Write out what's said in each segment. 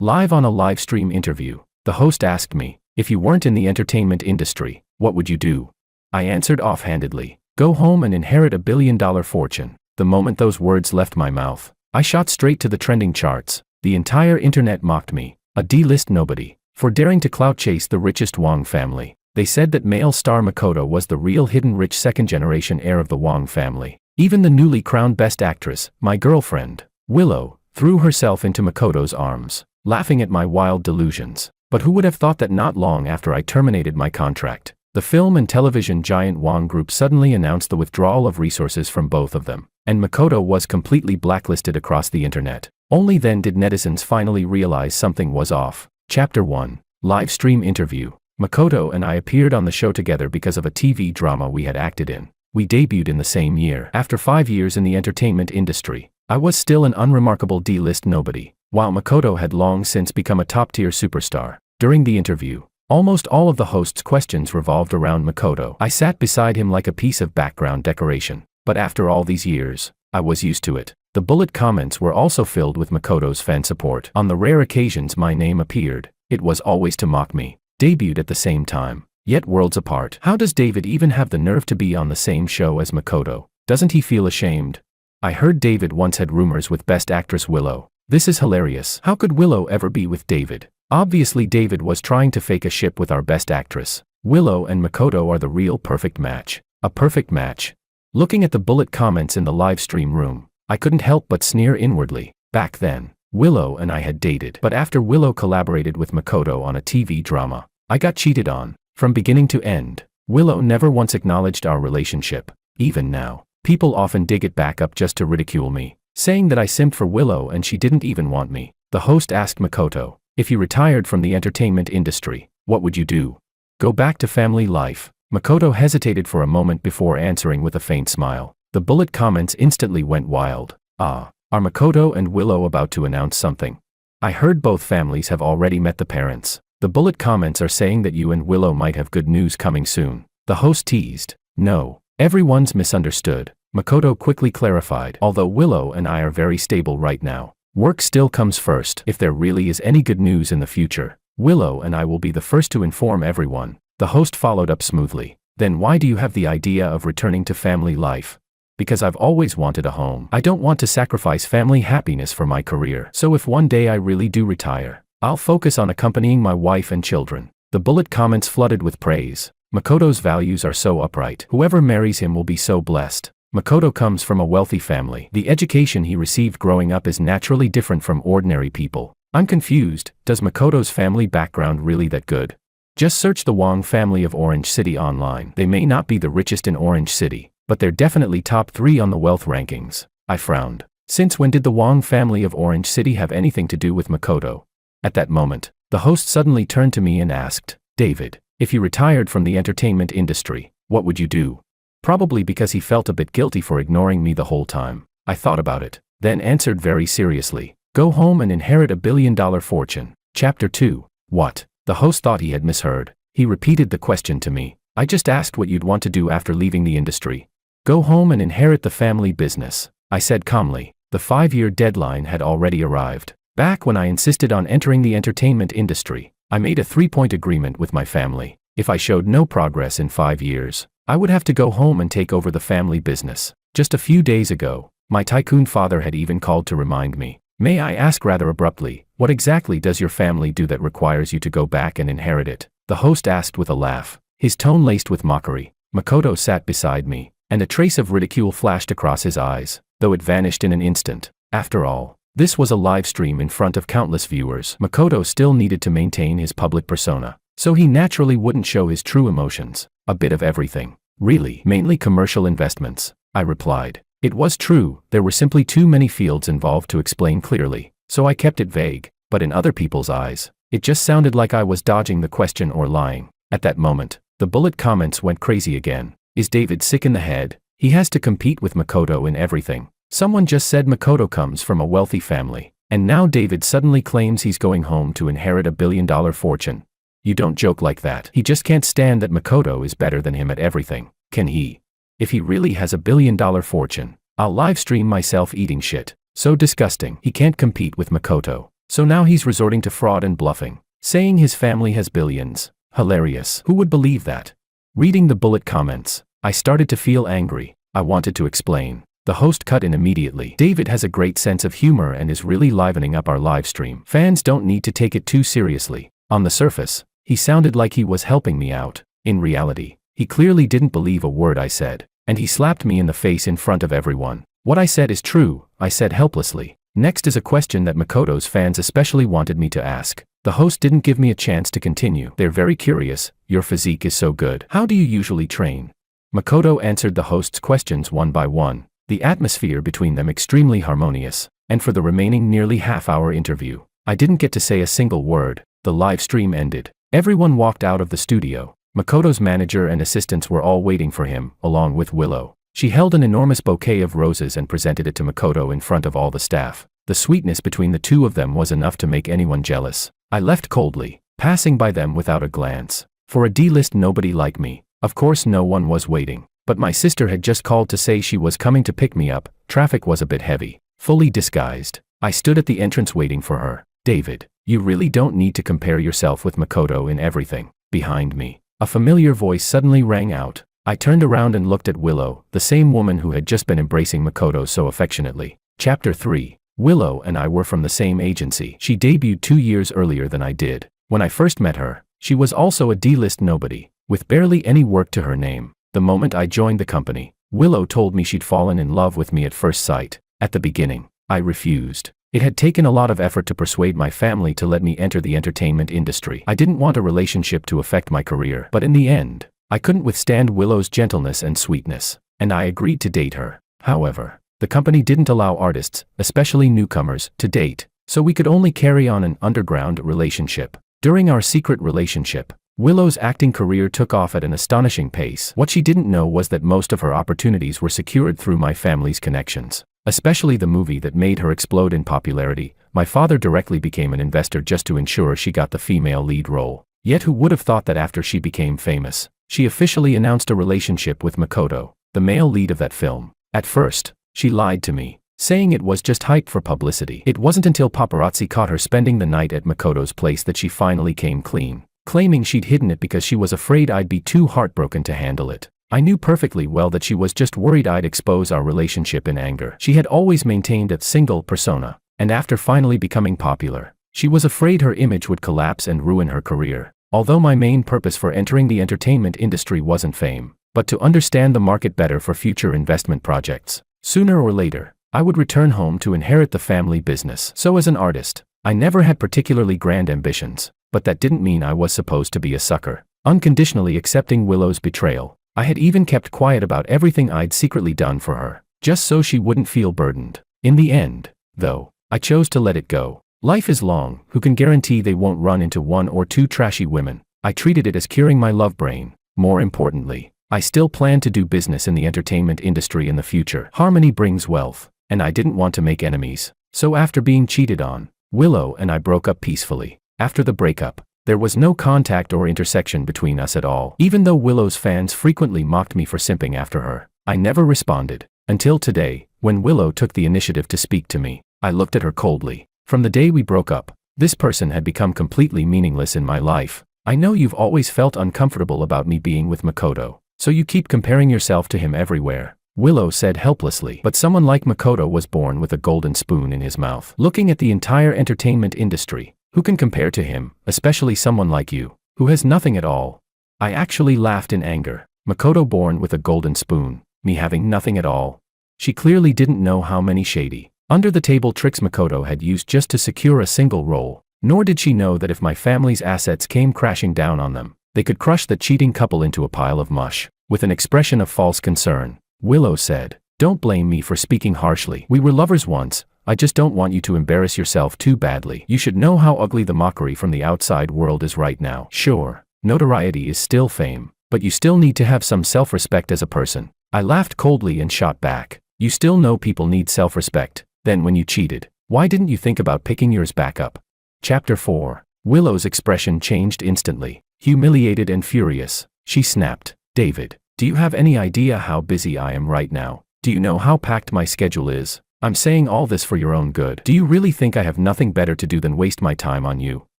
Live on a live stream interview, the host asked me, if you weren't in the entertainment industry, what would you do? I answered offhandedly, go home and inherit $1 billion fortune. The moment those words left my mouth, I shot straight to the trending charts. The entire internet mocked me, a D-list nobody, for daring to clout chase the richest Wong family. They said that male star Makoto was the real hidden rich second-generation heir of the Wong family. Even the newly crowned Best Actress, my girlfriend, Willow, threw herself into Makoto's arms, laughing at my wild delusions. But who would have thought that not long after I terminated my contract, the film and television giant Wong Group suddenly announced the withdrawal of resources from both of them, and Makoto was completely blacklisted across the internet. Only then did netizens finally realize something was off. Chapter 1. Live stream interview. Makoto and I appeared on the show together because of a TV drama we had acted in. We debuted in the same year. After 5 years in the entertainment industry, I was still an unremarkable D-list nobody, while Makoto had long since become a top-tier superstar. During the interview, almost all of the host's questions revolved around Makoto. I sat beside him like a piece of background decoration. But after all these years, I was used to it. The bullet comments were also filled with Makoto's fan support. On the rare occasions my name appeared, it was always to mock me. Debuted at the same time, yet worlds apart. How does David even have the nerve to be on the same show as Makoto? Doesn't he feel ashamed? I heard David once had rumors with Best Actress Willow. This is hilarious. How could Willow ever be with David? Obviously David was trying to fake a ship with our Best Actress. Willow and Makoto are the real perfect match. A perfect match. Looking at the bullet comments in the live stream room, I couldn't help but sneer inwardly. Back then, Willow and I had dated. But after Willow collaborated with Makoto on a TV drama, I got cheated on. From beginning to end, Willow never once acknowledged our relationship. Even now, people often dig it back up just to ridicule me, saying that I simped for Willow and she didn't even want me. The host asked Makoto, if you retired from the entertainment industry, what would you do? Go back to family life. Makoto hesitated for a moment before answering with a faint smile. The bullet comments instantly went wild. Are Makoto and Willow about to announce something? I heard both families have already met the parents. The bullet comments are saying that you and Willow might have good news coming soon. The host teased. No, everyone's misunderstood. Makoto quickly clarified. Although Willow and I are very stable right now, work still comes first. If there really is any good news in the future, Willow and I will be the first to inform everyone. The host followed up smoothly. Then why do you have the idea of returning to family life? Because I've always wanted a home. I don't want to sacrifice family happiness for my career. So if one day I really do retire, I'll focus on accompanying my wife and children. The bullet comments flooded with praise. Makoto's values are so upright. Whoever marries him will be so blessed. Makoto comes from a wealthy family. The education he received growing up is naturally different from ordinary people. I'm confused. Does Makoto's family background really that good? Just search the Wong family of Orange City online. They may not be the richest in Orange City, but they're definitely top 3 on the wealth rankings. I frowned. Since when did the Wong family of Orange City have anything to do with Makoto? At that moment, the host suddenly turned to me and asked, David, if you retired from the entertainment industry, what would you do? Probably because he felt a bit guilty for ignoring me the whole time. I thought about it, then answered very seriously, go home and inherit $1 billion fortune. Chapter 2. What? The host thought he had misheard. He repeated the question to me. I just asked what you'd want to do after leaving the industry. Go home and inherit the family business, I said calmly. The 5-year deadline had already arrived. Back when I insisted on entering the entertainment industry, I made a 3-point agreement with my family. If I showed no progress in 5 years, I would have to go home and take over the family business. Just a few days ago, my tycoon father had even called to remind me. May I ask rather abruptly, what exactly does your family do that requires you to go back and inherit it? The host asked with a laugh, his tone laced with mockery. Makoto sat beside me, and a trace of ridicule flashed across his eyes, though it vanished in an instant. After all, this was a live stream in front of countless viewers. Makoto still needed to maintain his public persona, so he naturally wouldn't show his true emotions. A bit of everything. Really, mainly commercial investments, I replied. It was true, there were simply too many fields involved to explain clearly, so I kept it vague, but in other people's eyes, it just sounded like I was dodging the question or lying. At that moment, the bullet comments went crazy again. Is David sick in the head? He has to compete with Makoto in everything. Someone just said Makoto comes from a wealthy family, and now David suddenly claims he's going home to inherit $1 billion fortune. You don't joke like that. He just can't stand that Makoto is better than him at everything, can he? If he really has $1 billion fortune, I'll live stream myself eating shit. So disgusting. He can't compete with Makoto. So now he's resorting to fraud and bluffing, saying his family has billions. Hilarious. Who would believe that? Reading the bullet comments, I started to feel angry. I wanted to explain. The host cut in immediately. David has a great sense of humor and is really livening up our live stream. Fans don't need to take it too seriously. On the surface, he sounded like he was helping me out. In reality, he clearly didn't believe a word I said, and he slapped me in the face in front of everyone. What I said is true, I said helplessly. Next is a question that Makoto's fans especially wanted me to ask. The host didn't give me a chance to continue. They're very curious. Your physique is so good. How do you usually train? Makoto answered the host's questions one by one. The atmosphere between them extremely harmonious, and for the remaining nearly half-hour interview, I didn't get to say a single word. The live stream ended. Everyone walked out of the studio. Makoto's manager and assistants were all waiting for him, along with Willow. She held an enormous bouquet of roses and presented it to Makoto in front of all the staff. The sweetness between the two of them was enough to make anyone jealous. I left coldly, passing by them without a glance. For a D-list nobody like me, of course no one was waiting. But my sister had just called to say she was coming to pick me up. Traffic was a bit heavy. Fully disguised, I stood at the entrance waiting for her. David, you really don't need to compare yourself with Makoto in everything. Behind me, a familiar voice suddenly rang out. I turned around and looked at Willow, the same woman who had just been embracing Makoto so affectionately. Chapter 3. Willow and I were from the same agency. She debuted 2 years earlier than I did. When I first met her, she was also a D-list nobody, with barely any work to her name. The moment I joined the company, Willow told me she'd fallen in love with me at first sight. At the beginning, I refused. It had taken a lot of effort to persuade my family to let me enter the entertainment industry. I didn't want a relationship to affect my career, but in the end, I couldn't withstand Willow's gentleness and sweetness, and I agreed to date her. However, the company didn't allow artists, especially newcomers, to date, so we could only carry on an underground relationship. During our secret relationship, Willow's acting career took off at an astonishing pace. What she didn't know was that most of her opportunities were secured through my family's connections. Especially the movie that made her explode in popularity. My father directly became an investor just to ensure she got the female lead role. Yet who would have thought that after she became famous, she officially announced a relationship with Makoto, the male lead of that film. At first, she lied to me, saying it was just hype for publicity. It wasn't until paparazzi caught her spending the night at Makoto's place that she finally came clean, claiming she'd hidden it because she was afraid I'd be too heartbroken to handle it. I knew perfectly well that she was just worried I'd expose our relationship in anger. She had always maintained a single persona, and after finally becoming popular, she was afraid her image would collapse and ruin her career. Although my main purpose for entering the entertainment industry wasn't fame, but to understand the market better for future investment projects. Sooner or later, I would return home to inherit the family business. So as an artist, I never had particularly grand ambitions, but that didn't mean I was supposed to be a sucker, unconditionally accepting Willow's betrayal. I had even kept quiet about everything I'd secretly done for her, just so she wouldn't feel burdened. In the end, though, I chose to let it go. Life is long, who can guarantee they won't run into 1 or 2 trashy women? I treated it as curing my love brain. More importantly, I still plan to do business in the entertainment industry in the future. Harmony brings wealth, and I didn't want to make enemies. So after being cheated on, Willow and I broke up peacefully. After the breakup, there was no contact or intersection between us at all. Even though Willow's fans frequently mocked me for simping after her, I never responded. Until today, when Willow took the initiative to speak to me, I looked at her coldly. From the day we broke up, this person had become completely meaningless in my life. I know you've always felt uncomfortable about me being with Makoto, so you keep comparing yourself to him everywhere, Willow said helplessly. But someone like Makoto was born with a golden spoon in his mouth. Looking at the entire entertainment industry, who can compare to him, especially someone like you, who has nothing at all? I actually laughed in anger. Makoto born with a golden spoon, me having nothing at all. She clearly didn't know how many shady, under-the-table tricks Makoto had used just to secure a single role, nor did she know that if my family's assets came crashing down on them, they could crush the cheating couple into a pile of mush. With an expression of false concern, Willow said, "Don't blame me for speaking harshly. We were lovers once. I just don't want you to embarrass yourself too badly. You should know how ugly the mockery from the outside world is right now. Sure, notoriety is still fame, but you still need to have some self-respect as a person." I laughed coldly and shot back. "You still know people need self-respect. Then when you cheated, why didn't you think about picking yours back up?" Chapter 4. Willow's expression changed instantly. Humiliated and furious, she snapped, "David, do you have any idea how busy I am right now? Do you know how packed my schedule is? I'm saying all this for your own good. Do you really think I have nothing better to do than waste my time on you?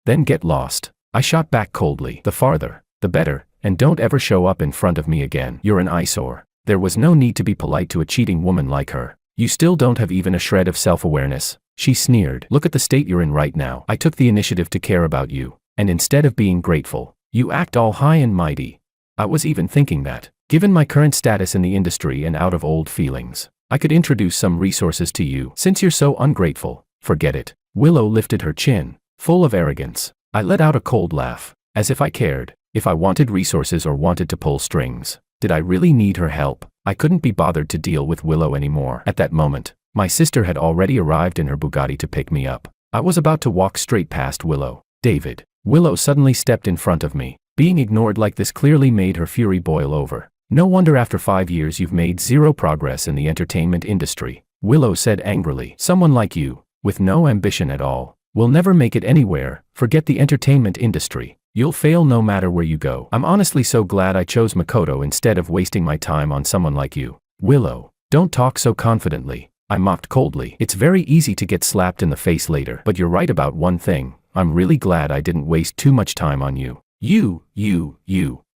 Then get lost. I shot back coldly. The farther, the better, and don't ever show up in front of me again. You're an eyesore. There was no need to be polite to a cheating woman like her. You still don't have even a shred of self-awareness. She sneered. Look at the state you're in right now. I took the initiative to care about you, and instead of being grateful, you act all high and mighty. I was even thinking that, given my current status in the industry and out of old feelings, I could introduce some resources to you. Since you're so ungrateful, forget it. Willow lifted her chin, full of arrogance. I let out a cold laugh, as if I cared, if I wanted resources or wanted to pull strings. Did I really need her help? I couldn't be bothered to deal with Willow anymore. At that moment, my sister had already arrived in her Bugatti to pick me up. I was about to walk straight past Willow. David. Willow suddenly stepped in front of me. Being ignored like this clearly made her fury boil over. No wonder after 5 years you've made zero progress in the entertainment industry, Willow said angrily. Someone like you, with no ambition at all, will never make it anywhere. Forget the entertainment industry. You'll fail no matter where you go. I'm honestly so glad I chose Makoto instead of wasting my time on someone like you. Willow, don't talk so confidently, I mocked coldly. It's very easy to get slapped in the face later. But you're right about one thing. I'm really glad I didn't waste too much time on you. You.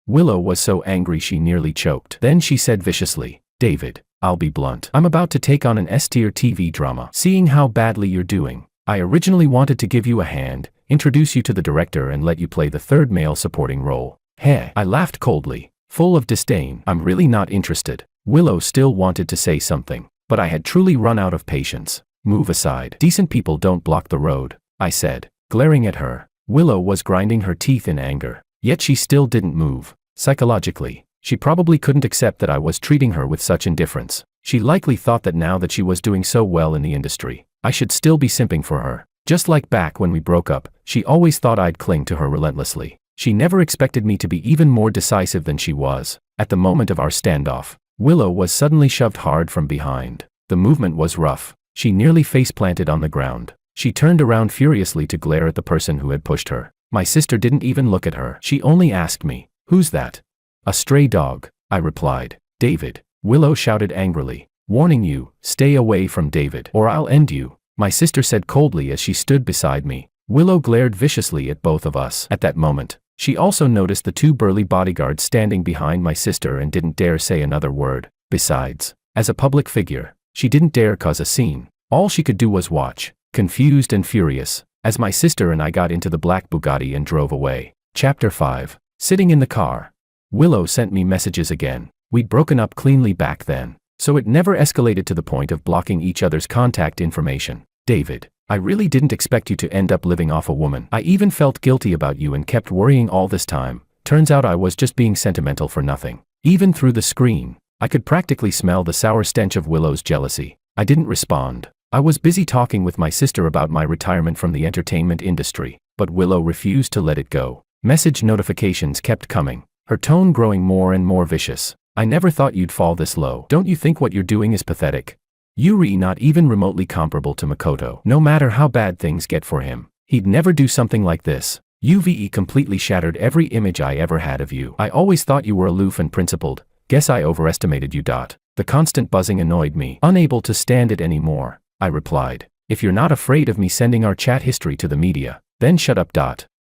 Willow was so angry she nearly choked. Then she said viciously, David, I'll be blunt. I'm about to take on an S-tier TV drama. Seeing how badly you're doing, I originally wanted to give you a hand, introduce you to the director and let you play the third male supporting role. Heh. I laughed coldly, full of disdain. I'm really not interested. Willow still wanted to say something, but I had truly run out of patience. Move aside. Decent people don't block the road, I said, glaring at her. Willow was grinding her teeth in anger, yet she still didn't move. Psychologically, she probably couldn't accept that I was treating her with such indifference. She likely thought that now that she was doing so well in the industry, I should still be simping for her. Just like back when we broke up, she always thought I'd cling to her relentlessly. She never expected me to be even more decisive than she was. At the moment of our standoff, Willow was suddenly shoved hard from behind. The movement was rough. She nearly face-planted on the ground. She turned around furiously to glare at the person who had pushed her. My sister didn't even look at her. She only asked me, "Who's that?" "A stray dog," I replied. "David," Willow shouted angrily. "Warning you, stay away from David, or I'll end you," my sister said coldly as she stood beside me. Willow glared viciously at both of us. At that moment, she also noticed the two burly bodyguards standing behind my sister and didn't dare say another word. Besides, as a public figure, she didn't dare cause a scene. All she could do was watch, confused and furious, as my sister and I got into the black Bugatti and drove away. Chapter 5. Sitting in the car. Willow sent me messages again. We'd broken up cleanly back then, so it never escalated to the point of blocking each other's contact information. David, I really didn't expect you to end up living off a woman. I even felt guilty about you and kept worrying all this time. Turns out I was just being sentimental for nothing. Even through the screen, I could practically smell the sour stench of Willow's jealousy. I didn't respond. I was busy talking with my sister about my retirement from the entertainment industry, but Willow refused to let it go. Message notifications kept coming, her tone growing more and more vicious. I never thought you'd fall this low. Don't you think what you're doing is pathetic? Yuri not even remotely comparable to Makoto. No matter how bad things get for him, he'd never do something like this. UVE completely shattered every image I ever had of you. I always thought you were aloof and principled. Guess I overestimated you. The constant buzzing annoyed me. Unable to stand it anymore, I replied. If you're not afraid of me sending our chat history to the media, then shut up.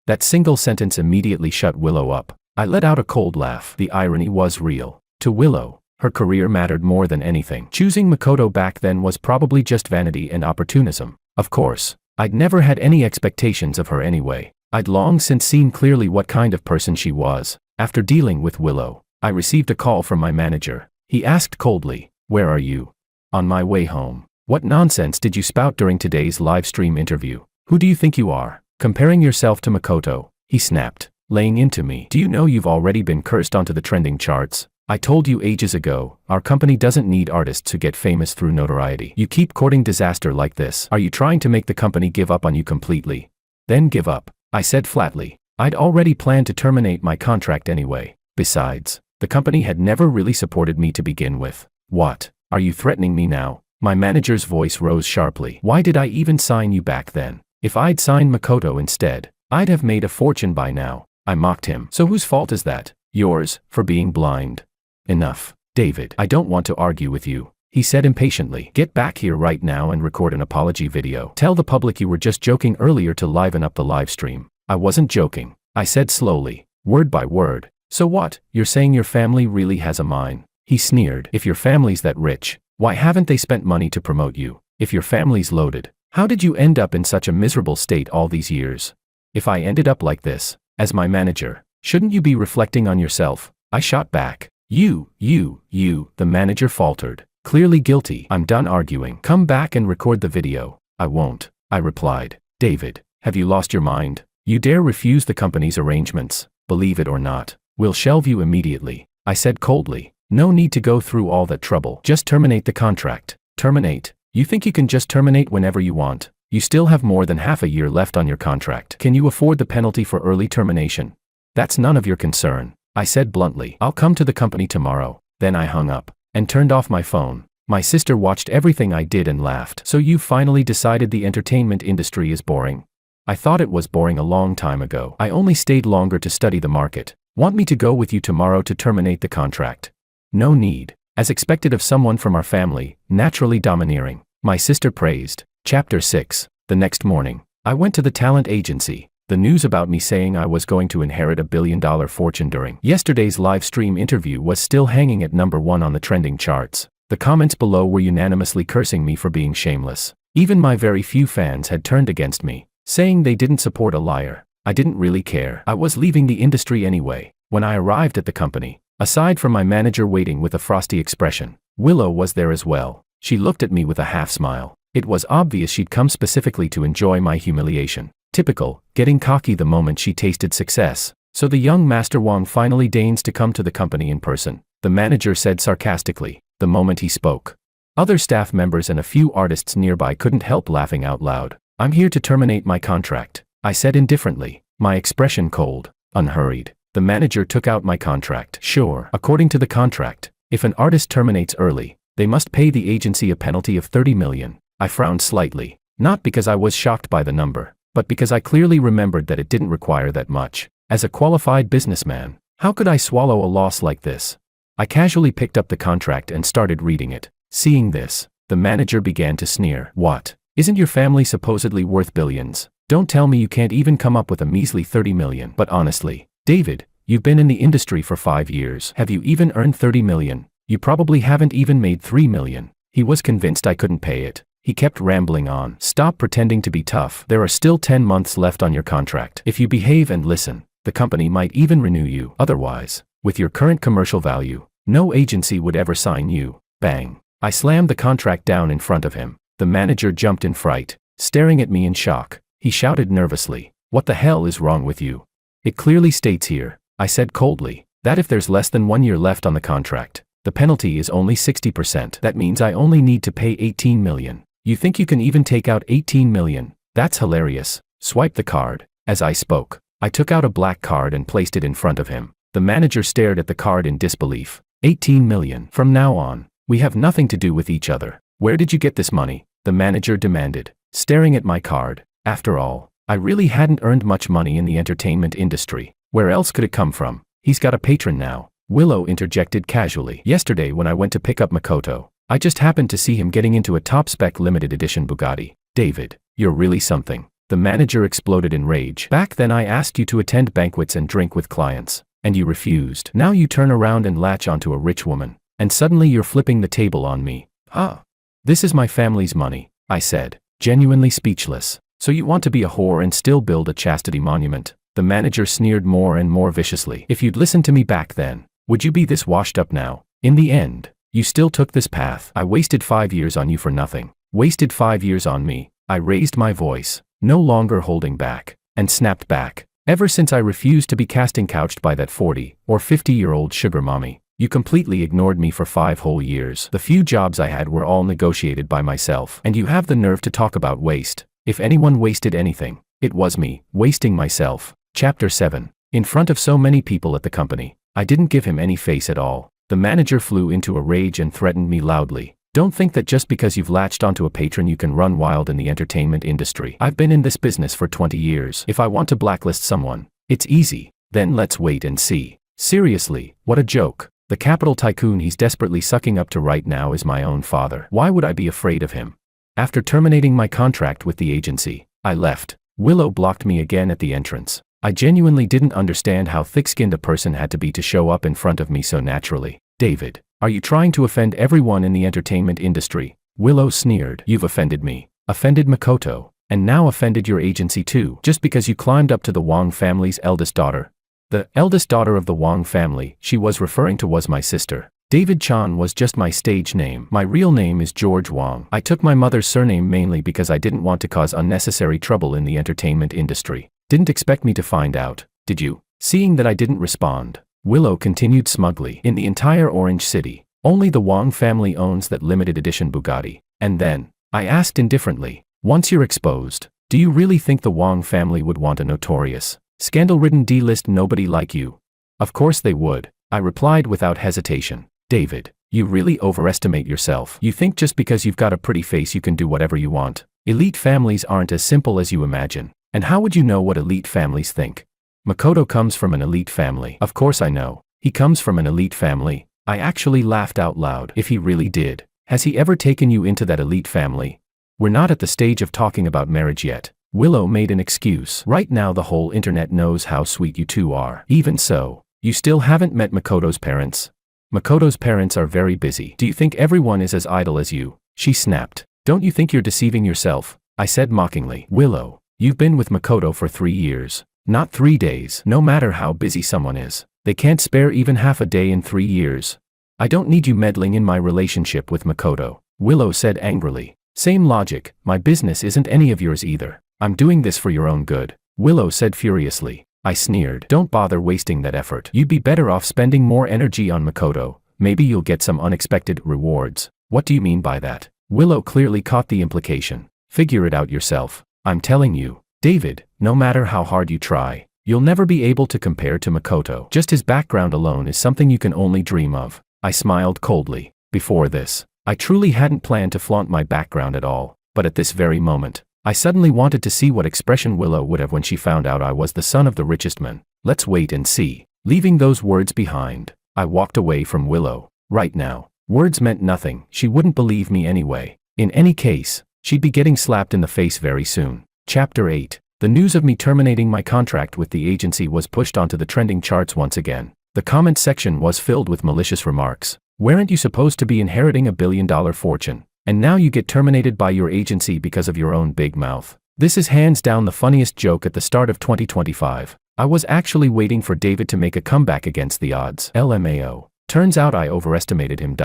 That single sentence immediately shut Willow up. I let out a cold laugh. The irony was real. To Willow, her career mattered more than anything. Choosing Makoto back then was probably just vanity and opportunism. Of course, I'd never had any expectations of her anyway. I'd long since seen clearly what kind of person she was. After dealing with Willow, I received a call from my manager. He asked coldly, "Where are you?" "On my way home." "What nonsense did you spout during today's live stream interview? Who do you think you are, comparing yourself to Makoto?" he snapped, laying into me. "Do you know you've already been cursed onto the trending charts? I told you ages ago, our company doesn't need artists to get famous through notoriety. You keep courting disaster like this. Are you trying to make the company give up on you completely?" "Then give up," I said flatly. I'd already planned to terminate my contract anyway. Besides, the company had never really supported me to begin with. "What? Are you threatening me now?" My manager's voice rose sharply. "Why did I even sign you back then? If I'd signed Makoto instead, I'd have made a fortune by now," I mocked him. "So whose fault is that?" "Yours, for being blind." "Enough, David. I don't want to argue with you," he said impatiently. Get back here right now and record an apology video. Tell the public you were just joking earlier to liven up the live stream. I wasn't joking, I said slowly, word by word. So what, you're saying your family really has a mine? He sneered. If your family's that rich, why haven't they spent money to promote you? If your family's loaded, how did you end up in such a miserable state all these years? If I ended up like this, as my manager, shouldn't you be reflecting on yourself? I shot back. You, the manager faltered, clearly guilty. I'm done arguing. Come back and record the video. I won't, I replied. David, have you lost your mind? You dare refuse the company's arrangements? Believe it or not, we'll shelve you immediately, I said coldly. No need to go through all that trouble. Just terminate the contract. Terminate? You think you can just terminate whenever you want? You still have more than half a year left on your contract. Can you afford the penalty for early termination? That's none of your concern, I said bluntly. I'll come to the company tomorrow. Then I hung up and turned off my phone. My sister watched everything I did and laughed. So you finally decided the entertainment industry is boring? I thought it was boring a long time ago. I only stayed longer to study the market. Want me to go with you tomorrow to terminate the contract? No need. As expected of someone from our family, naturally domineering, my sister praised. Chapter 6. The next morning, I went to the talent agency. The news about me saying I was going to inherit $1 billion fortune during yesterday's live stream interview was still hanging at number 1 on the trending charts. The comments below were unanimously cursing me for being shameless. Even my very few fans had turned against me, saying they didn't support a liar. I didn't really care. I was leaving the industry anyway. When I arrived at the company, aside from my manager waiting with a frosty expression, Willow was there as well. She looked at me with a half smile. It was obvious she'd come specifically to enjoy my humiliation. Typical, getting cocky the moment she tasted success. So the young Master Wang finally deigns to come to the company in person, the manager said sarcastically, the moment he spoke. Other staff members and a few artists nearby couldn't help laughing out loud. I'm here to terminate my contract, I said indifferently, my expression cold, unhurried. The manager took out my contract. Sure, according to the contract, if an artist terminates early, they must pay the agency a penalty of $30 million. I frowned slightly, not because I was shocked by the number, but because I clearly remembered that it didn't require that much. As a qualified businessman, how could I swallow a loss like this? I casually picked up the contract and started reading it. Seeing this, the manager began to sneer. What? Isn't your family supposedly worth billions? Don't tell me you can't even come up with a measly $30 million. But honestly, David, you've been in the industry for 5 years. Have you even earned $30 million? You probably haven't even made $3 million. He was convinced I couldn't pay it. He kept rambling on. Stop pretending to be tough. There are still 10 months left on your contract. If you behave and listen, the company might even renew you. Otherwise, with your current commercial value, no agency would ever sign you. Bang. I slammed the contract down in front of him. The manager jumped in fright, staring at me in shock. He shouted nervously, "What the hell is wrong with you? It clearly states here," I said coldly, "that if there's less than 1 year left on the contract, the penalty is only 60%. That means I only need to pay $18 million. You think you can even take out $18 million? That's hilarious." Swipe the card. As I spoke, I took out a black card and placed it in front of him. The manager stared at the card in disbelief. $18 million. From now on, we have nothing to do with each other. Where did you get this money? The manager demanded, staring at my card. After all, I really hadn't earned much money in the entertainment industry. Where else could it come from? He's got a patron now. Willow interjected casually. Yesterday when I went to pick up Makoto, I just happened to see him getting into a top-spec limited edition Bugatti. David, you're really something. The manager exploded in rage. Back then I asked you to attend banquets and drink with clients, and you refused. Now you turn around and latch onto a rich woman, and suddenly you're flipping the table on me. Huh? This is my family's money, I said, genuinely speechless. So you want to be a whore and still build a chastity monument? The manager sneered more and more viciously. If you'd listened to me back then, would you be this washed up now? In the end, you still took this path. I wasted 5 years on you for nothing. Wasted 5 years on me. I raised my voice, no longer holding back, and snapped back. Ever since I refused to be casting couched by that 40 or 50-year-old sugar mommy, you completely ignored me for 5 whole years. The few jobs I had were all negotiated by myself. And you have the nerve to talk about waste. If anyone wasted anything, it was me, wasting myself. Chapter 7. In front of so many people at the company, I didn't give him any face at all. The manager flew into a rage and threatened me loudly. Don't think that just because you've latched onto a patron you can run wild in the entertainment industry. I've been in this business for 20 years. If I want to blacklist someone, it's easy. Then let's wait and see. Seriously, what a joke. The capital tycoon he's desperately sucking up to right now is my own father. Why would I be afraid of him? After terminating my contract with the agency, I left. Willow blocked me again at the entrance. I genuinely didn't understand how thick-skinned a person had to be to show up in front of me so naturally. David, are you trying to offend everyone in the entertainment industry? Willow sneered. You've offended me, offended Makoto, and now offended your agency too, just because you climbed up to the Wong family's eldest daughter. The eldest daughter of the Wong family she was referring to was my sister. David Chan was just my stage name. My real name is George Wong. I took my mother's surname mainly because I didn't want to cause unnecessary trouble in the entertainment industry. Didn't expect me to find out, did you? Seeing that I didn't respond, Willow continued smugly. In the entire Orange City, only the Wong family owns that limited edition Bugatti. And then, I asked indifferently, once you're exposed, do you really think the Wong family would want a notorious, scandal-ridden D-list nobody like you? Of course they would, I replied without hesitation. David, you really overestimate yourself. You think just because you've got a pretty face you can do whatever you want. Elite families aren't as simple as you imagine. And how would you know what elite families think? Makoto comes from an elite family. Of course I know. He comes from an elite family. I actually laughed out loud. If he really did, has he ever taken you into that elite family? We're not at the stage of talking about marriage yet. Willow made an excuse. Right now the whole internet knows how sweet you two are. Even so, you still haven't met Makoto's parents. Makoto's parents are very busy. Do you think everyone is as idle as you? She snapped. Don't you think you're deceiving yourself? I said mockingly. Willow, you've been with Makoto for 3 years. Not 3 days. No matter how busy someone is, they can't spare even half a day in 3 years. I don't need you meddling in my relationship with Makoto, Willow said angrily. Same logic, my business isn't any of yours either. I'm doing this for your own good, Willow said furiously. I sneered. Don't bother wasting that effort. You'd be better off spending more energy on Makoto. Maybe you'll get some unexpected rewards. What do you mean by that? Willow clearly caught the implication. Figure it out yourself. I'm telling you, David, no matter how hard you try, you'll never be able to compare to Makoto. Just his background alone is something you can only dream of. I smiled coldly. Before this, I truly hadn't planned to flaunt my background at all, but at this very moment, I suddenly wanted to see what expression Willow would have when she found out I was the son of the richest man. Let's wait and see. Leaving those words behind, I walked away from Willow. Right now, words meant nothing. She wouldn't believe me anyway. In any case, she'd be getting slapped in the face very soon. Chapter 8. The news of me terminating my contract with the agency was pushed onto the trending charts once again. The comment section was filled with malicious remarks. Weren't you supposed to be inheriting a billion-dollar fortune? And now you get terminated by your agency because of your own big mouth. This is hands down the funniest joke at the start of 2025. I was actually waiting for David to make a comeback against the odds. LMAO. Turns out I overestimated him.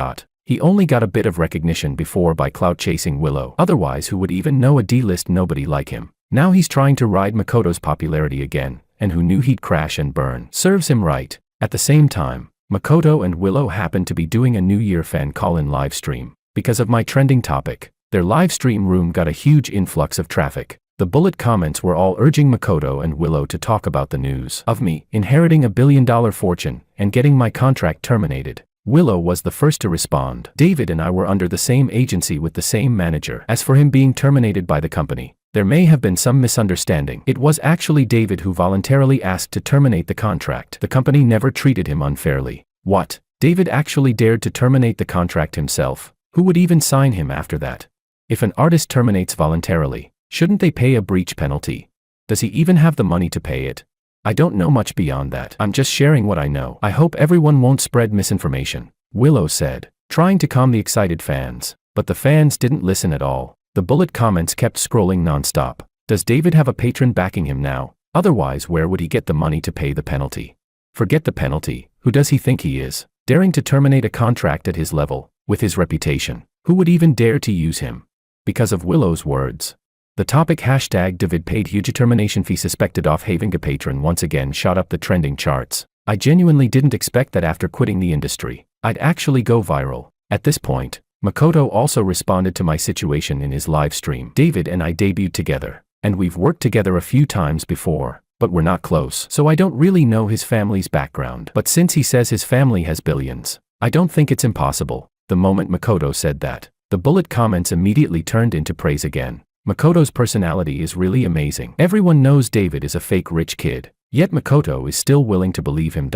He only got a bit of recognition before by clout-chasing Willow. Otherwise who would even know a D-list nobody like him? Now he's trying to ride Makoto's popularity again, and who knew he'd crash and burn? Serves him right. At the same time, Makoto and Willow happened to be doing a New Year fan call-in livestream. Because of my trending topic, their livestream room got a huge influx of traffic. The bullet comments were all urging Makoto and Willow to talk about the news of me inheriting a billion-dollar fortune and getting my contract terminated. Willow was the first to respond. David and I were under the same agency with the same manager. As for him being terminated by the company, there may have been some misunderstanding. It was actually David who voluntarily asked to terminate the contract. The company never treated him unfairly. What? David actually dared to terminate the contract himself? Who would even sign him after that? If an artist terminates voluntarily, shouldn't they pay a breach penalty? Does he even have the money to pay it? I don't know much beyond that. I'm just sharing what I know. I hope everyone won't spread misinformation, Willow said, trying to calm the excited fans. But the fans didn't listen at all. The bullet comments kept scrolling non-stop. Does David have a patron backing him now? Otherwise, where would he get the money to pay the penalty? Forget the penalty. Who does he think he is? Daring to terminate a contract at his level, with his reputation. Who would even dare to use him? Because of Willow's words. The topic #David paid huge termination fee suspected off-having a patron once again shot up the trending charts. I genuinely didn't expect that after quitting the industry, I'd actually go viral. At this point, Makoto also responded to my situation in his live stream. David and I debuted together, and we've worked together a few times before, but we're not close. So I don't really know his family's background. But since he says his family has billions, I don't think it's impossible. The moment Makoto said that, the bullet comments immediately turned into praise again. Makoto's personality is really amazing. Everyone knows David is a fake rich kid, yet Makoto is still willing to believe him.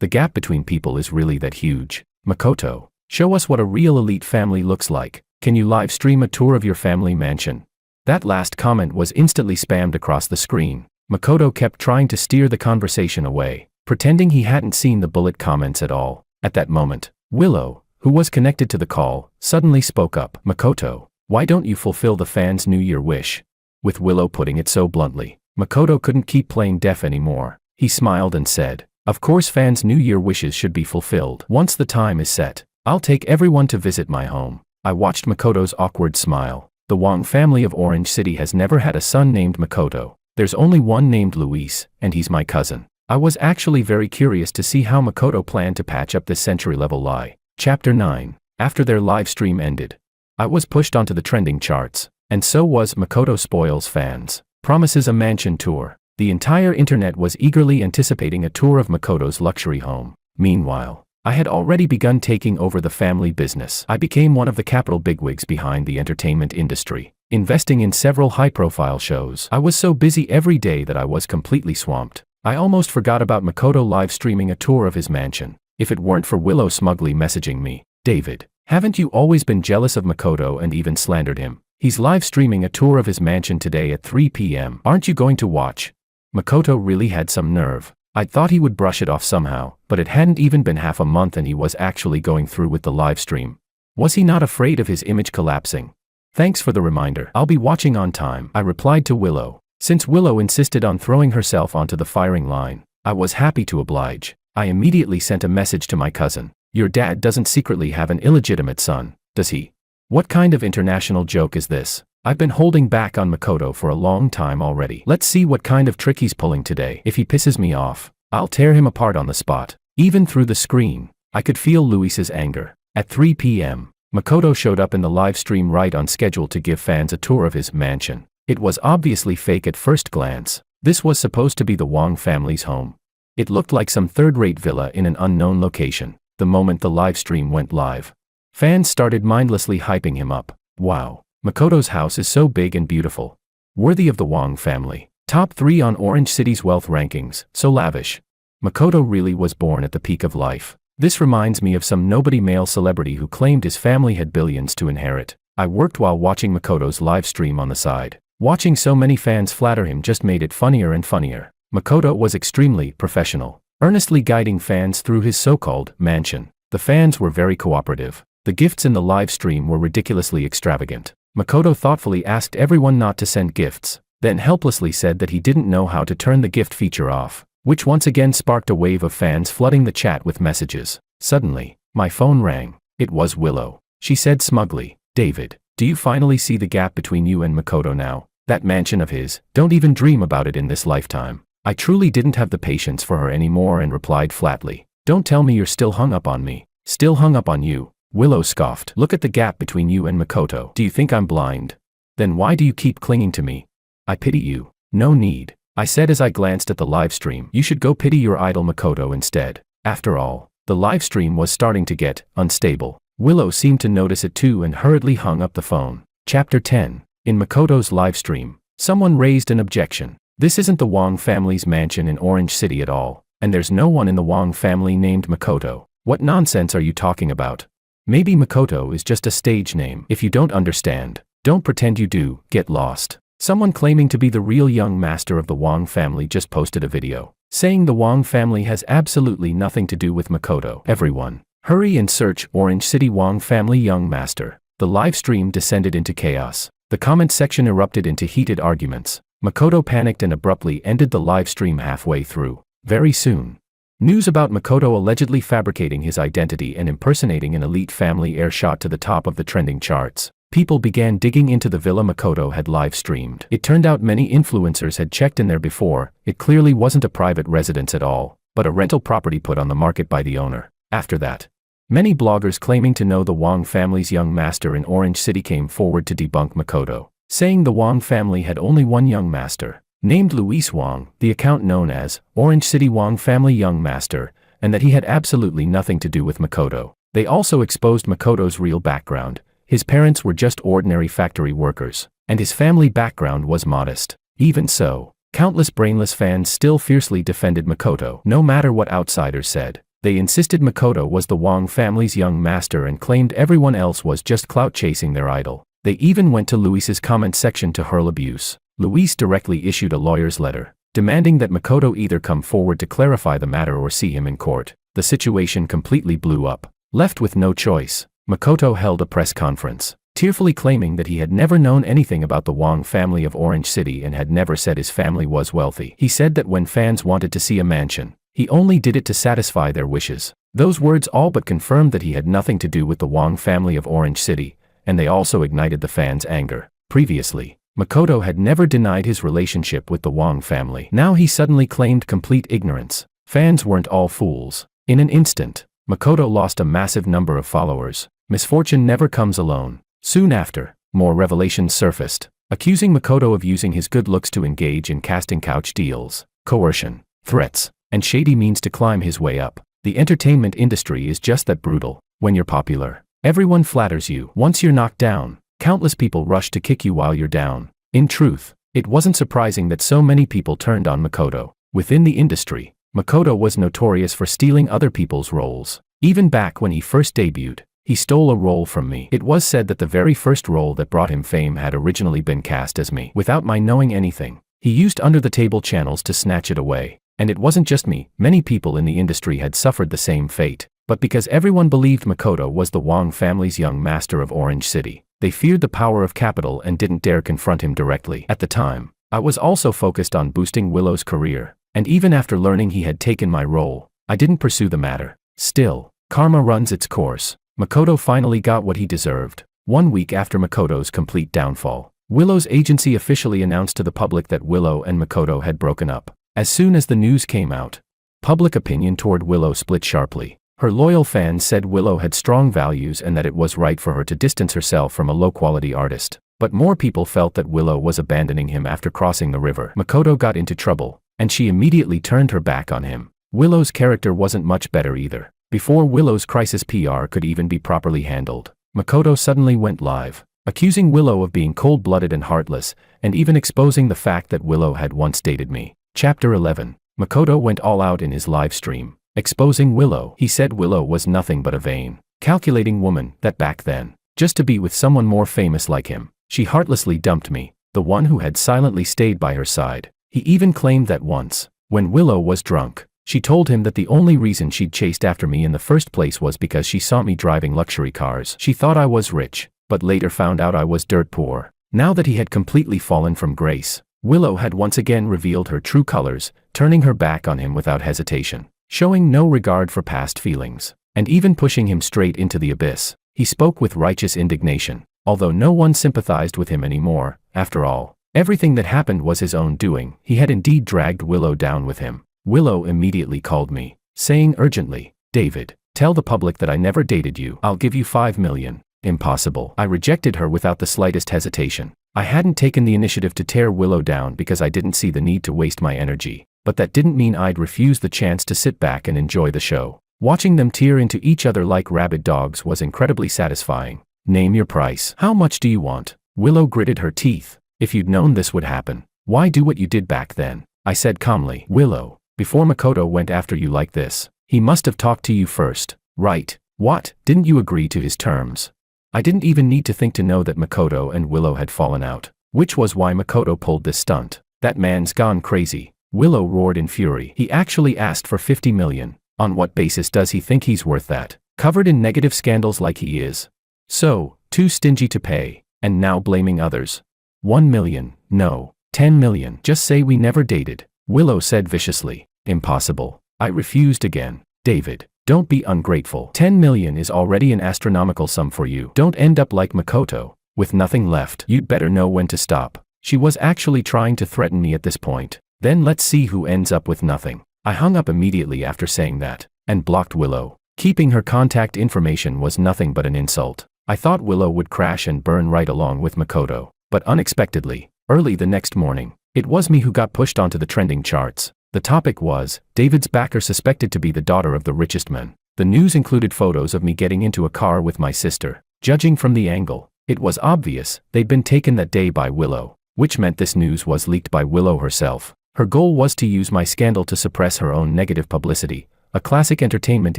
The gap between people is really that huge. Makoto, show us what a real elite family looks like. Can you live stream a tour of your family mansion? That last comment was instantly spammed across the screen. Makoto kept trying to steer the conversation away, pretending he hadn't seen the bullet comments at all. At that moment, Willow, who was connected to the call, suddenly spoke up. Makoto, why don't you fulfill the fans' New Year wish? With Willow putting it so bluntly, Makoto couldn't keep playing deaf anymore. He smiled and said, of course fans' New Year wishes should be fulfilled. Once the time is set, I'll take everyone to visit my home. I watched Makoto's awkward smile. The Wong family of Orange City has never had a son named Makoto. There's only one named Luis, and he's my cousin. I was actually very curious to see how Makoto planned to patch up this century-level lie. Chapter 9. After their live stream ended, I was pushed onto the trending charts, and so was Makoto spoils fans. Promises a mansion tour. The entire internet was eagerly anticipating a tour of Makoto's luxury home. Meanwhile, I had already begun taking over the family business. I became one of the capital bigwigs behind the entertainment industry, investing in several high-profile shows. I was so busy every day that I was completely swamped. I almost forgot about Makoto live streaming a tour of his mansion. If it weren't for Willow smugly messaging me, David, haven't you always been jealous of Makoto and even slandered him? He's live streaming a tour of his mansion today at 3 p.m. Aren't you going to watch? Makoto really had some nerve. I'd thought he would brush it off somehow, but it hadn't even been half a month and he was actually going through with the live stream. Was he not afraid of his image collapsing? Thanks for the reminder. I'll be watching on time, I replied to Willow. Since Willow insisted on throwing herself onto the firing line, I was happy to oblige. I immediately sent a message to my cousin. Your dad doesn't secretly have an illegitimate son, does he? What kind of international joke is this? I've been holding back on Makoto for a long time already. Let's see what kind of trick he's pulling today. If he pisses me off, I'll tear him apart on the spot. Even through the screen, I could feel Luis's anger. At 3 p.m., Makoto showed up in the live stream right on schedule to give fans a tour of his mansion. It was obviously fake at first glance. This was supposed to be the Wong family's home. It looked like some third-rate villa in an unknown location. The moment the live stream went live, fans started mindlessly hyping him up. Wow, Makoto's house is so big and beautiful. Worthy of the Wong family. Top 3 on Orange City's wealth rankings, so lavish. Makoto really was born at the peak of life. This reminds me of some nobody male celebrity who claimed his family had billions to inherit. I worked while watching Makoto's live stream on the side. Watching so many fans flatter him just made it funnier and funnier. Makoto was extremely professional, earnestly guiding fans through his so-called mansion. The fans were very cooperative. The gifts in the live stream were ridiculously extravagant. Makoto thoughtfully asked everyone not to send gifts, then helplessly said that he didn't know how to turn the gift feature off, which once again sparked a wave of fans flooding the chat with messages. Suddenly, my phone rang. It was Willow. She said smugly, David, do you finally see the gap between you and Makoto now? That mansion of his, don't even dream about it in this lifetime. I truly didn't have the patience for her anymore and replied flatly, don't tell me you're still hung up on me. Still hung up on you? Willow scoffed. Look at the gap between you and Makoto. Do you think I'm blind? Then why do you keep clinging to me? I pity you. No need, I said as I glanced at the live stream. You should go pity your idol Makoto instead. After all, the live stream was starting to get unstable. Willow seemed to notice it too and hurriedly hung up the phone. Chapter 10. In Makoto's live stream, someone raised an objection. This isn't the Wong family's mansion in Orange City at all, and there's no one in the Wong family named Makoto. What nonsense are you talking about? Maybe Makoto is just a stage name. If you don't understand, don't pretend you do. Get lost. Someone claiming to be the real young master of the Wong family just posted a video, saying the Wong family has absolutely nothing to do with Makoto. Everyone, hurry and search Orange City Wong family young master. The live stream descended into chaos. The comment section erupted into heated arguments. Makoto panicked and abruptly ended the live stream halfway through. Very soon, news about Makoto allegedly fabricating his identity and impersonating an elite family heir shot to the top of the trending charts. People began digging into the villa Makoto had live streamed. It turned out many influencers had checked in there before. It clearly wasn't a private residence at all, but a rental property put on the market by the owner. After that, many bloggers claiming to know the Wong family's young master in Orange City came forward to debunk Makoto, saying the Wong family had only one young master, named Luis Wong, the account known as Orange City Wong Family Young Master, and that he had absolutely nothing to do with Makoto. They also exposed Makoto's real background. His parents were just ordinary factory workers, and his family background was modest. Even so, countless brainless fans still fiercely defended Makoto, no matter what outsiders said. They insisted Makoto was the Wong family's young master and claimed everyone else was just clout chasing their idol. They even went to Luis's comment section to hurl abuse. Luis directly issued a lawyer's letter, demanding that Makoto either come forward to clarify the matter or see him in court. The situation completely blew up. Left with no choice, Makoto held a press conference, tearfully claiming that he had never known anything about the Wong family of Orange City and had never said his family was wealthy. He said that when fans wanted to see a mansion, he only did it to satisfy their wishes. Those words all but confirmed that he had nothing to do with the Wong family of Orange City, and they also ignited the fans' anger. Previously, Makoto had never denied his relationship with the Wong family. Now he suddenly claimed complete ignorance. Fans weren't all fools. In an instant, Makoto lost a massive number of followers. Misfortune never comes alone. Soon after, more revelations surfaced, accusing Makoto of using his good looks to engage in casting couch deals, coercion, threats, and shady means to climb his way up. The entertainment industry is just that brutal. When you're popular, everyone flatters you. Once you're knocked down, countless people rush to kick you while you're down. In truth, it wasn't surprising that so many people turned on Makoto. Within the industry, Makoto was notorious for stealing other people's roles. Even back when he first debuted, he stole a role from me. It was said that the very first role that brought him fame had originally been cast as me. Without my knowing anything, he used under-the-table channels to snatch it away. And it wasn't just me, many people in the industry had suffered the same fate. But because everyone believed Makoto was the Wong family's young master of Orange City, they feared the power of capital and didn't dare confront him directly. At the time, I was also focused on boosting Willow's career, and even after learning he had taken my role, I didn't pursue the matter. Still, karma runs its course. Makoto finally got what he deserved. 1 week after Makoto's complete downfall, Willow's agency officially announced to the public that Willow and Makoto had broken up. As soon as the news came out, public opinion toward Willow split sharply. Her loyal fans said Willow had strong values and that it was right for her to distance herself from a low-quality artist. But more people felt that Willow was abandoning him after crossing the river. Makoto got into trouble, and she immediately turned her back on him. Willow's character wasn't much better either. Before Willow's crisis PR could even be properly handled, Makoto suddenly went live, accusing Willow of being cold-blooded and heartless, and even exposing the fact that Willow had once dated me. Chapter 11. Makoto went all out in his live stream, exposing Willow. He said Willow was nothing but a vain, calculating woman, that back then, just to be with someone more famous like him, she heartlessly dumped me, the one who had silently stayed by her side. He even claimed that once, when Willow was drunk, she told him that the only reason she'd chased after me in the first place was because she saw me driving luxury cars. She thought I was rich, but later found out I was dirt poor. Now that he had completely fallen from grace, Willow had once again revealed her true colors, turning her back on him without hesitation, showing no regard for past feelings, and even pushing him straight into the abyss. He spoke with righteous indignation, although no one sympathized with him anymore. After all, everything that happened was his own doing. He had indeed dragged Willow down with him. Willow immediately called me, saying urgently, "David, tell the public that I never dated you. I'll give you $5 million. Impossible. I rejected her without the slightest hesitation. I hadn't taken the initiative to tear Willow down because I didn't see the need to waste my energy, but that didn't mean I'd refuse the chance to sit back and enjoy the show. Watching them tear into each other like rabid dogs was incredibly satisfying. Name your price. How much do you want?" Willow gritted her teeth. "If you'd known this would happen, why do what you did back then?" I said calmly. "Willow, before Makoto went after you like this, he must have talked to you first, right?" "What? Didn't you agree to his terms?" I didn't even need to think to know that Makoto and Willow had fallen out, which was why Makoto pulled this stunt. "That man's gone crazy," Willow roared in fury. "He actually asked for $50 million. On what basis does he think he's worth that? Covered in negative scandals like he is. So, too stingy to pay, and now blaming others. $1 million, no, $10 million. Just say we never dated," Willow said viciously. "Impossible." I refused again. "David, don't be ungrateful. $10 million is already an astronomical sum for you. Don't end up like Makoto, with nothing left. You'd better know when to stop." She was actually trying to threaten me at this point. Then let's see who ends up with nothing. I hung up immediately after saying that, and blocked Willow. Keeping her contact information was nothing but an insult. I thought Willow would crash and burn right along with Makoto, but unexpectedly, early the next morning, it was me who got pushed onto the trending charts. The topic was, David's backer suspected to be the daughter of the richest man. The news included photos of me getting into a car with my sister. Judging from the angle, it was obvious they'd been taken that day by Willow, which meant this news was leaked by Willow herself. Her goal was to use my scandal to suppress her own negative publicity, A classic entertainment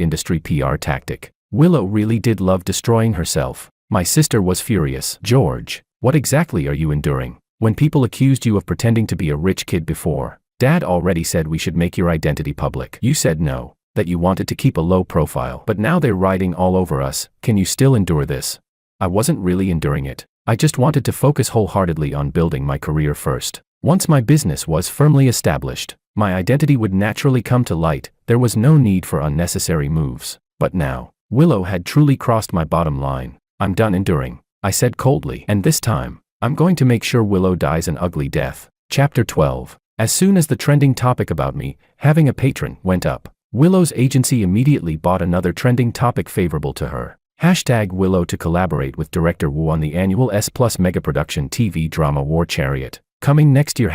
industry PR tactic. Willow really did love destroying herself. My sister was furious. George, what exactly are you enduring? When people accused you of pretending to be a rich kid before, Dad already said we should make your identity public. You said no, that you wanted to keep a low profile. But now they're writing all over us. Can you still endure this? I wasn't really enduring it. I just wanted to focus wholeheartedly on building my career first. Once my business was firmly established, my identity would naturally come to light. There was no need for unnecessary moves. But now, Willow had truly crossed my bottom line. I'm done enduring, I said coldly. And this time, I'm going to make sure Willow dies an ugly death. Chapter 12. As soon as the trending topic about me having a patron went up, Willow's agency immediately bought another trending topic favorable to her. #Willow to collaborate with director Wu on the annual S+ mega-production TV drama War Chariot. Coming next year.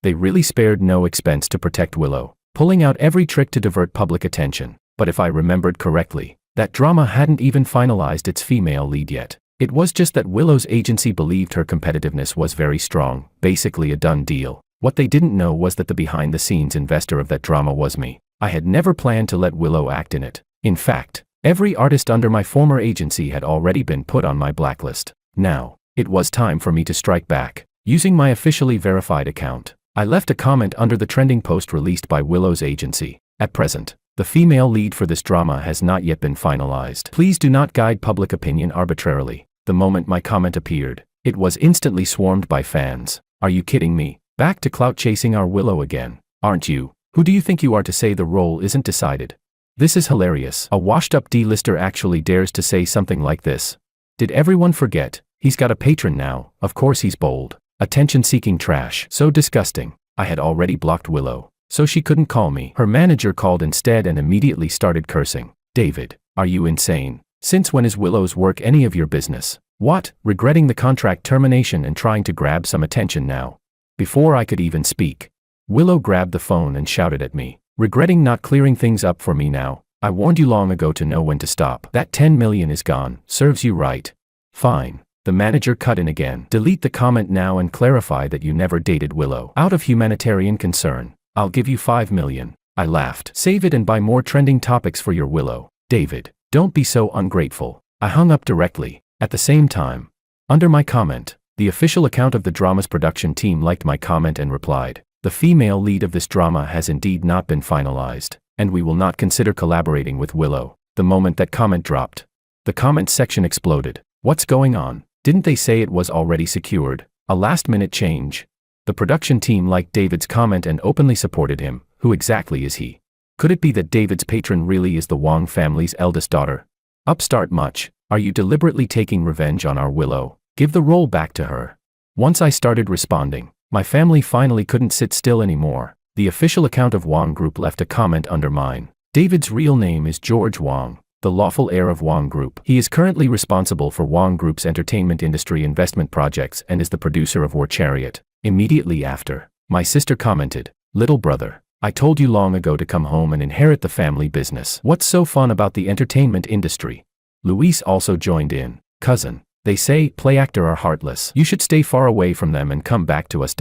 They really spared no expense to protect Willow, pulling out every trick to divert public attention. But if I remembered correctly, that drama hadn't even finalized its female lead yet. It was just that Willow's agency believed her competitiveness was very strong, basically a done deal. What they didn't know was that the behind-the-scenes investor of that drama was me. I had never planned to let Willow act in it. In fact, every artist under my former agency had already been put on my blacklist. Now, it was time for me to strike back. Using my officially verified account, I left a comment under the trending post released by Willow's agency. At present, the female lead for this drama has not yet been finalized. Please do not guide public opinion arbitrarily. The moment my comment appeared, it was instantly swarmed by fans. Are you kidding me? Back to clout chasing our Willow again, aren't you? Who do you think you are to say the role isn't decided? This is hilarious. A washed-up D-lister actually dares to say something like this. Did everyone forget? He's got a patron now. Of course he's bold. Attention-seeking trash. So disgusting. I had already blocked Willow, so she couldn't call me. Her manager called instead and immediately started cursing. David, are you insane? Since when is Willow's work any of your business? What? Regretting the contract termination and trying to grab some attention now? Before I could even speak, Willow grabbed the phone and shouted at me. Regretting not clearing things up for me now? I warned you long ago to know when to stop. That 10 million is gone. Serves you right. Fine. The manager cut in again. Delete the comment now and clarify that you never dated Willow. Out of humanitarian concern, I'll give you 5 million. I laughed. Save it and buy more trending topics for your Willow. David, don't be so ungrateful. I hung up directly. At the same time, under my comment, the official account of the drama's production team liked my comment and replied, the female lead of this drama has indeed not been finalized, and we will not consider collaborating with Willow. The moment that comment dropped, the comment section exploded. What's going on? Didn't they say it was already secured? A last-minute change. The production team liked David's comment and openly supported him. Who exactly is he? Could it be that David's patron really is the Wong family's eldest daughter? Upstart much. Are you deliberately taking revenge on our Willow? Give the role back to her. Once I started responding, my family finally couldn't sit still anymore. The official account of Wong Group left a comment under mine. David's real name is George Wong, the lawful heir of Wong Group. He is currently responsible for Wong Group's entertainment industry investment projects and is the producer of War Chariot. Immediately after, my sister commented, little brother, I told you long ago to come home and inherit the family business. What's so fun about the entertainment industry? Luis also joined in. Cousin, they say play actor are heartless. You should stay far away from them and come back to us.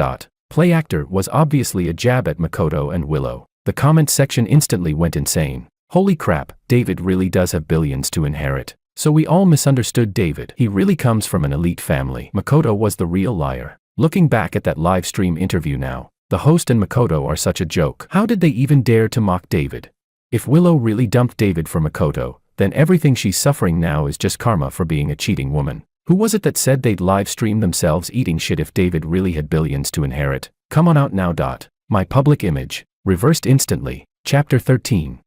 Play actor was obviously a jab at Makoto and Willow. The comment section instantly went insane. Holy crap, David really does have billions to inherit. So we all misunderstood David. He really comes from an elite family. Makoto was the real liar. Looking back at that live stream interview now, the host and Makoto are such a joke. How did they even dare to mock David? If Willow really dumped David for Makoto, then everything she's suffering now is just karma for being a cheating woman. Who was it that said they'd live stream themselves eating shit if David really had billions to inherit? Come on out now. My public image reversed instantly. Chapter 13.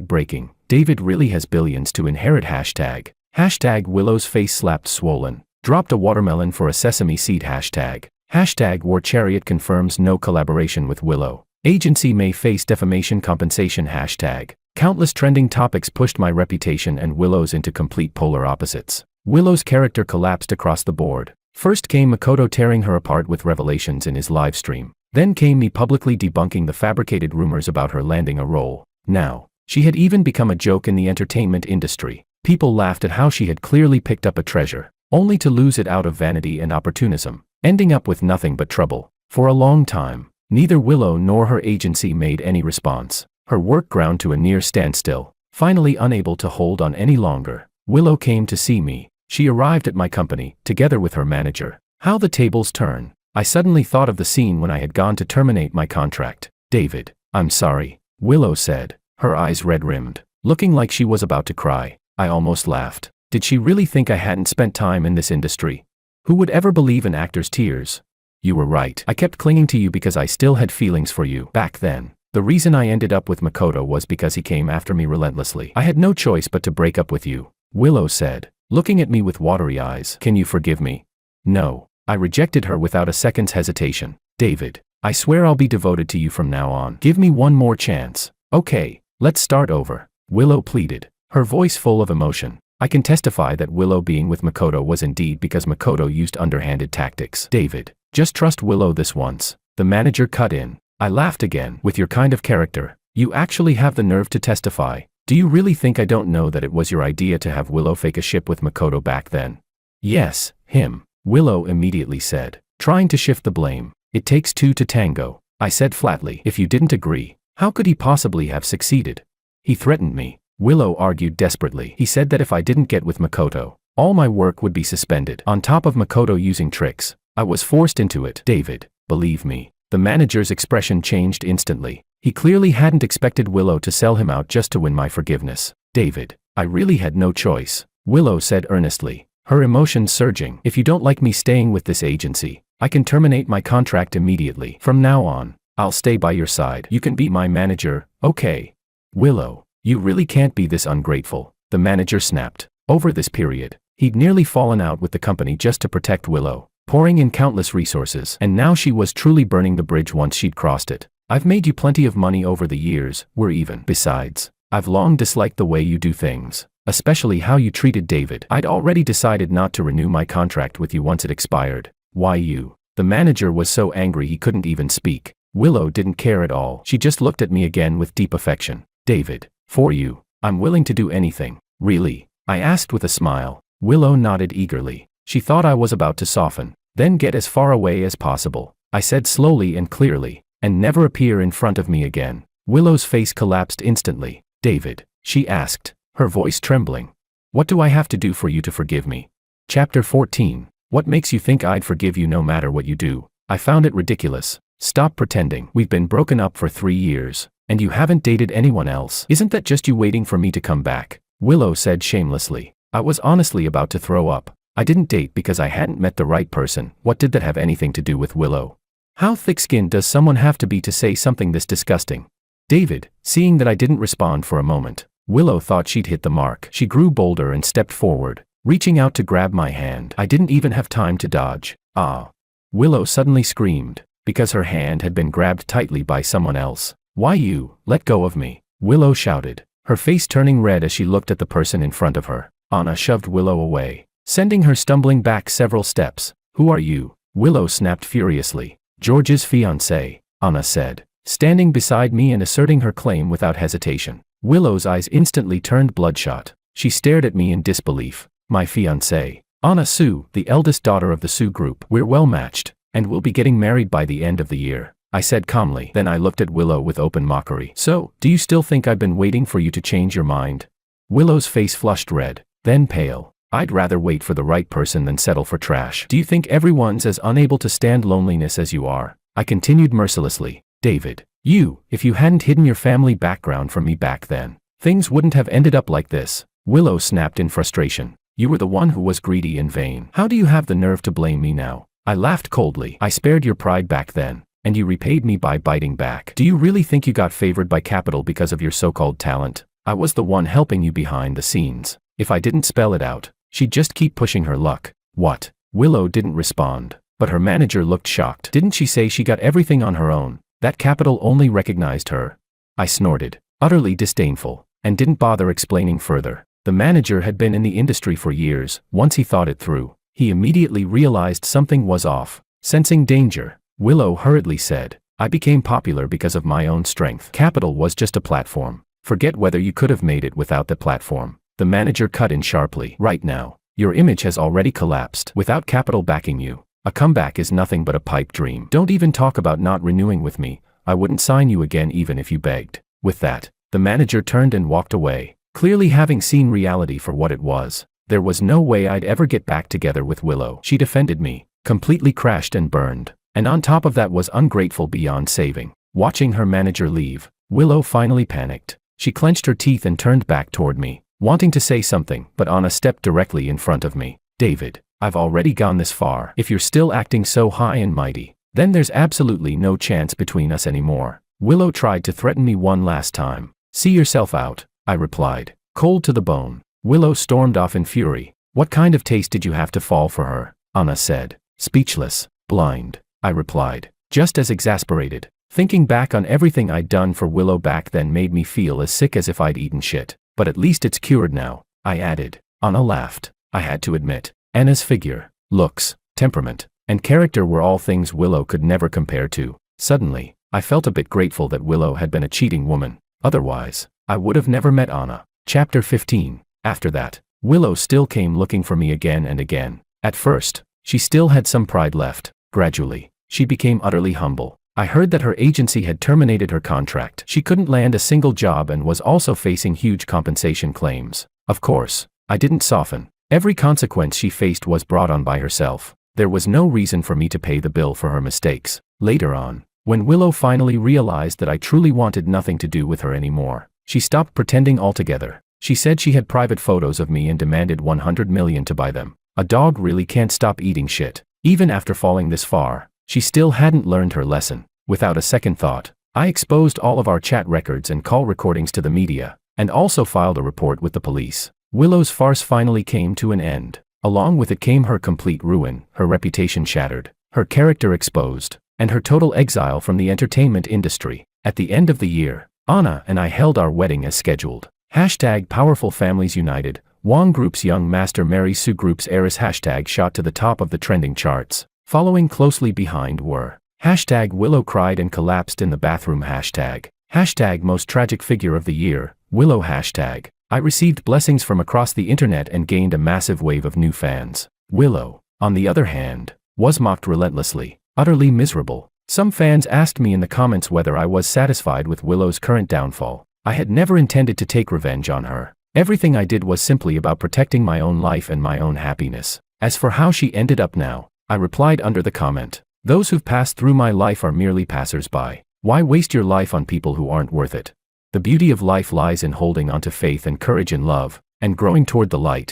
#breaking. David really has billions to inherit. #. Willow's face slapped swollen. Dropped a watermelon for a sesame seed. #. War Chariot confirms no collaboration with Willow. Agency may face defamation compensation. #. Countless trending topics pushed my reputation and Willow's into complete polar opposites. Willow's character collapsed across the board. First came Makoto tearing her apart with revelations in his livestream. Then came me publicly debunking the fabricated rumors about her landing a role. Now, she had even become a joke in the entertainment industry. People laughed at how she had clearly picked up a treasure, only to lose it out of vanity and opportunism, ending up with nothing but trouble. For a long time, neither Willow nor her agency made any response. Her work ground to a near standstill. Finally unable to hold on any longer, Willow came to see me. She arrived at my company, together with her manager. How the tables turn. I suddenly thought of the scene when I had gone to terminate my contract. David, I'm sorry, Willow said, her eyes red-rimmed, looking like she was about to cry. I almost laughed. Did she really think I hadn't spent time in this industry? Who would ever believe an actor's tears? You were right. I kept clinging to you because I still had feelings for you back then. The reason I ended up with Makoto was because he came after me relentlessly. I had no choice but to break up with you, Willow said, looking at me with watery eyes. Can you forgive me? No. I rejected her without a second's hesitation. David, I swear I'll be devoted to you from now on. Give me one more chance. Okay, let's start over, Willow pleaded, her voice full of emotion. I can testify that Willow being with Makoto was indeed because Makoto used underhanded tactics. David, just trust Willow this once. The manager cut in. I laughed again. With your kind of character, you actually have the nerve to testify. Do you really think I don't know that it was your idea to have Willow fake a ship with Makoto back then? Yes, him, Willow immediately said, trying to shift the blame. It takes two to tango, I said flatly. If you didn't agree, how could he possibly have succeeded? He threatened me, Willow argued desperately. He said that if I didn't get with Makoto, all my work would be suspended. On top of Makoto using tricks, I was forced into it. David, believe me. The manager's expression changed instantly. He clearly hadn't expected Willow to sell him out just to win my forgiveness. David, I really had no choice, Willow said earnestly, her emotions surging. If you don't like me staying with this agency, I can terminate my contract immediately. From now on, I'll stay by your side. You can be my manager, okay? Willow, you really can't be this ungrateful, the manager snapped. Over this period, he'd nearly fallen out with the company just to protect Willow, pouring in countless resources, and now she was truly burning the bridge once she'd crossed it. I've made you plenty of money over the years, we're even. Besides, I've long disliked the way you do things, especially how you treated David. I'd already decided not to renew my contract with you once it expired. Why you? The manager was so angry he couldn't even speak. Willow didn't care at all. She just looked at me again with deep affection. David, for you, I'm willing to do anything. Really? I asked with a smile. Willow nodded eagerly. She thought I was about to soften. Then get as far away as possible, I said slowly and clearly, and never appear in front of me again. Willow's face collapsed instantly. David, she asked, her voice trembling. What do I have to do for you to forgive me? Chapter 14. What makes you think I'd forgive you no matter what you do? I found it ridiculous. Stop pretending. We've been broken up for 3 years, and you haven't dated anyone else. Isn't that just you waiting for me to come back? Willow said shamelessly. I was honestly about to throw up. I didn't date because I hadn't met the right person. What did that have anything to do with Willow? How thick-skinned does someone have to be to say something this disgusting? David, seeing that I didn't respond for a moment, Willow thought she'd hit the mark. She grew bolder and stepped forward, reaching out to grab my hand. I didn't even have time to dodge. Ah! Willow suddenly screamed, because her hand had been grabbed tightly by someone else. Why you? Let go of me! Willow shouted, her face turning red as she looked at the person in front of her. Anna shoved Willow away, sending her stumbling back several steps. Who are you? Willow snapped furiously. George's fiancé, Anna said, standing beside me and asserting her claim without hesitation. Willow's eyes instantly turned bloodshot. She stared at me in disbelief. My fiancé, Anna Sue, the eldest daughter of the Sue group. We're well matched, and we'll be getting married by the end of the year, I said calmly. Then I looked at Willow with open mockery. So, do you still think I've been waiting for you to change your mind? Willow's face flushed red, then pale. I'd rather wait for the right person than settle for trash. Do you think everyone's as unable to stand loneliness as you are? I continued mercilessly. David, if you hadn't hidden your family background from me back then, things wouldn't have ended up like this. Willow snapped in frustration. You were the one who was greedy and vain. How do you have the nerve to blame me now? I laughed coldly. I spared your pride back then, and you repaid me by biting back. Do you really think you got favored by capital because of your so-called talent? I was the one helping you behind the scenes. If I didn't spell it out, she'd just keep pushing her luck. What? Willow didn't respond, but her manager looked shocked. Didn't she say she got everything on her own? That capital only recognized her? I snorted, utterly disdainful, and didn't bother explaining further. The manager had been in the industry for years. Once he thought it through, he immediately realized something was off. Sensing danger, Willow hurriedly said, I became popular because of my own strength. Capital was just a platform. Forget whether you could have made it without the platform. The manager cut in sharply. Right now, your image has already collapsed. Without capital backing you, a comeback is nothing but a pipe dream. Don't even talk about not renewing with me. I wouldn't sign you again even if you begged. With that, the manager turned and walked away, clearly having seen reality for what it was. There was no way I'd ever get back together with Willow. She defended me, completely crashed and burned, and on top of that was ungrateful beyond saving. Watching her manager leave, Willow finally panicked. She clenched her teeth and turned back toward me, wanting to say something, but Anna stepped directly in front of me. David, I've already gone this far. If you're still acting so high and mighty, then there's absolutely no chance between us anymore. Willow tried to threaten me one last time. See yourself out, I replied, cold to the bone. Willow stormed off in fury. What kind of taste did you have to fall for her? Anna said. Speechless. Blind, I replied, just as exasperated. Thinking back on everything I'd done for Willow back then made me feel as sick as if I'd eaten shit. But at least it's cured now, I added. Anna laughed. I had to admit, Anna's figure, looks, temperament, and character were all things Willow could never compare to. Suddenly, I felt a bit grateful that Willow had been a cheating woman. Otherwise, I would have never met Anna. Chapter 15. After that, Willow still came looking for me again and again. At first, she still had some pride left. Gradually, she became utterly humble. I heard that her agency had terminated her contract. She couldn't land a single job and was also facing huge compensation claims. Of course, I didn't soften. Every consequence she faced was brought on by herself. There was no reason for me to pay the bill for her mistakes. Later on, when Willow finally realized that I truly wanted nothing to do with her anymore, she stopped pretending altogether. She said she had private photos of me and demanded 100 million to buy them. A dog really can't stop eating shit. Even after falling this far, she still hadn't learned her lesson. Without a second thought, I exposed all of our chat records and call recordings to the media, and also filed a report with the police. Willow's farce finally came to an end. Along with it came her complete ruin, her reputation shattered, her character exposed, and her total exile from the entertainment industry. At the end of the year, Anna and I held our wedding as scheduled. Hashtag Powerful Families United. Wong Group's Young Master Mary Sue Group's heiress hashtag shot to the top of the trending charts. Following closely behind were hashtag Willow cried and collapsed in the bathroom hashtag Most Tragic Figure of the Year, Willow hashtag. I received blessings from across the internet and gained a massive wave of new fans. Willow, on the other hand, was mocked relentlessly, utterly miserable. Some fans asked me in the comments whether I was satisfied with Willow's current downfall. I had never intended to take revenge on her. Everything I did was simply about protecting my own life and my own happiness. As for how she ended up now, I replied under the comment, those who've passed through my life are merely passers-by. Why waste your life on people who aren't worth it? The beauty of life lies in holding on to faith and courage in love, and growing toward the light.